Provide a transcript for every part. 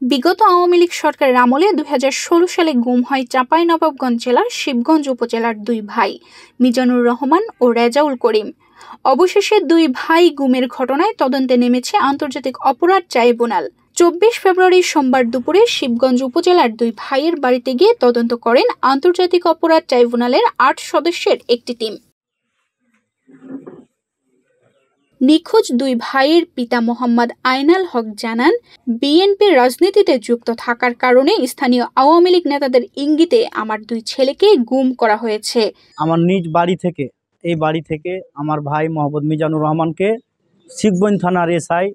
বিগত আওয়ামী লীগ সরকারের আমলে ২০১৬ সালে গুম হয় চাঁপাইনবাবগঞ্জ জেলার শিবগঞ্জ উপজেলার দুই ভাই মিজানুর রহমান ও রেজাউল করিম। অবশেষে দুই ভাই গুমের ঘটনায় তদন্তে নেমেছে আন্তর্জাতিক অপরাধ ট্রাইব্যুনাল। ২৪ ফেব্রুয়ারি সোমবার দুপুরে শিবগঞ্জ উপজেলার দুই ভাইয়ের বাড়িতে গিয়ে তদন্ত করেন আন্তর্জাতিক অপরাধ ট্রাইব্যুনালের ৮ সদস্যের একটি টিম। নিখোঁজ দুই ভাইয়ের পিতা মোহাম্মদ আইনাল হক জানান, বিএনপির রাজনীতিতে যুক্ত থাকার কারণে স্থানীয় আওয়ামী লীগ নেতাদের ইঙ্গিতে আমার দুই ছেলেকে গুম করা হয়েছে। আমার নিজ বাড়ি থেকে আমার ভাই মোহাম্মদ মিজানুর রহমানকে শিবগঞ্জ থানার এসআই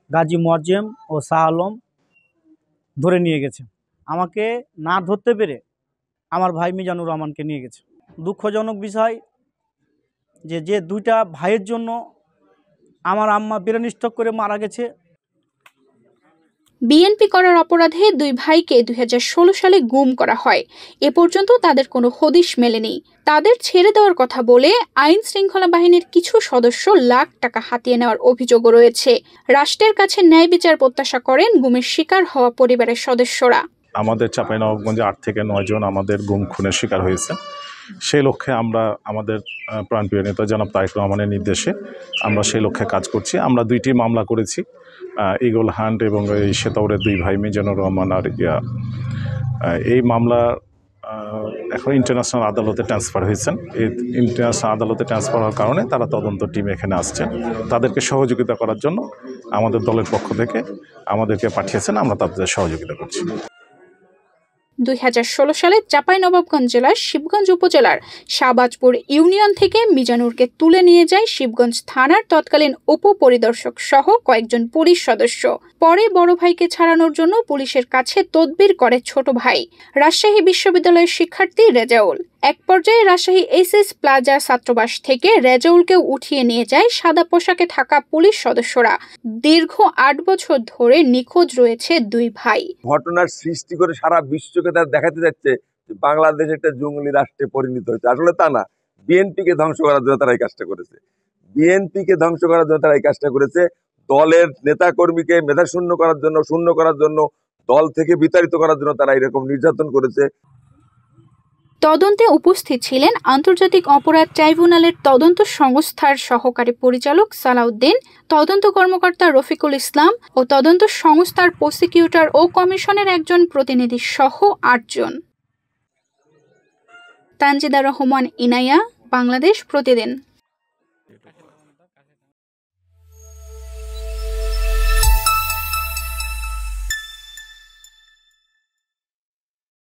গাজী মোয়াজ্জেম ও শাহ আলম ধরে নিয়ে গেছে। আমাকে না ধরতে পেরে আমার ভাই মিজানুর রহমানকে নিয়ে গেছে। দুঃখজনক বিষয় যে দুইটা ভাইয়ের জন্য আমার আম্মা ব্রেন স্ট্রোক করে মারা গেছে। বিএনপি করার অপরাধে দুই ভাইকে ২০১৬ সালে গুম করা হয়। এ পর্যন্ত তাদের কোনো হদিশ মেলেনি। তাদের ছেড়ে দেওয়ার কথা বলে আইন শৃঙ্খলা বাহিনীর কিছু সদস্য লাখ টাকা হাতিয়ে নেওয়ার অভিযোগও রয়েছে। রাষ্ট্রের কাছে ন্যায় বিচার প্রত্যাশা করেন গুমের শিকার হওয়া পরিবারের সদস্যরা। আমাদের চাঁপাইনবাবগঞ্জে ৮ থেকে ৯ জন আমাদের গুম খুনের শিকার হয়েছে। সেই লক্ষ্যে আমরা আমাদের প্রাণপ্রিয় নেতা জনাব তারেক রহমানের নির্দেশে আমরা সেই লক্ষ্যে কাজ করছি। আমরা ২টি মামলা করেছি, ইগল হান্ট এবং এই সেতাউরের দুই ভাই মিজানুর রহমান আর এই মামলা এখন ইন্টারন্যাশনাল আদালতে ট্রান্সফার হয়েছেন। এই ইন্টারন্যাশনাল আদালতে ট্রান্সফার হওয়ার কারণে তারা তদন্ত টিম এখানে আসছেন। তাদেরকে সহযোগিতা করার জন্য আমাদের দলের পক্ষ থেকে আমাদেরকে পাঠিয়েছেন, আমরা তাদের সহযোগিতা করছি। ২০১৬ সালে চাঁপাইনবাবগঞ্জ জেলার শিবগঞ্জ উপজেলার শাহবাজপুর ইউনিয়ন থেকে মিজানুরকে তুলে নিয়ে যায় শিবগঞ্জ থানার তৎকালীন উপপরিদর্শক সহ কয়েকজন পুলিশ সদস্য। পরে বড় ভাইকে ছাড়ানোর জন্য পুলিশের কাছে তদবির করে ছোট ভাই রাজশাহী বিশ্ববিদ্যালয়ের শিক্ষার্থী রেজাউল। এক পর্যায়ে রাজশাহী এসএস প্লাজা ছাত্রাবাস থেকে রেজাউলকে উঠিয়ে নিয়ে যায় সাদা পোশাকে থাকা পুলিশ সদস্যরা। দীর্ঘ ৮ বছর ধরে নিখোঁজ রয়েছে দুই ভাই। ঘটনার সৃষ্টি করে সারা বিশ্বকে তারা দেখাতে যাচ্ছে বাংলাদেশ একটা জঙ্গলি রাষ্ট্রে পরিণত হয়েছে। আসলে তা না, বিএনপিকে ধ্বংস করার জন্য তারা এই কাজটা করেছে। বিএনপিকে ধ্বংস করার জন্য তারা এই কাজটা করেছে। দলের নেতাকর্মীকে মেধাশূন্য করার জন্য দল থেকে বিতাড়িত করার জন্য তারা এরকম নির্যাতন করেছে। তদন্তে উপস্থিত ছিলেন আন্তর্জাতিক অপরাধ ট্রাইব্যুনালের তদন্ত সংস্থার সহকারী পরিচালক সালাউদ্দিন, তদন্ত কর্মকর্তা রফিকুল ইসলাম ও তদন্ত সংস্থার প্রসিকিউটর ও কমিশনের একজন প্রতিনিধি সহ ৮ জন। তানজিদা রহমান ইনায়া, বাংলাদেশ প্রতিদিন।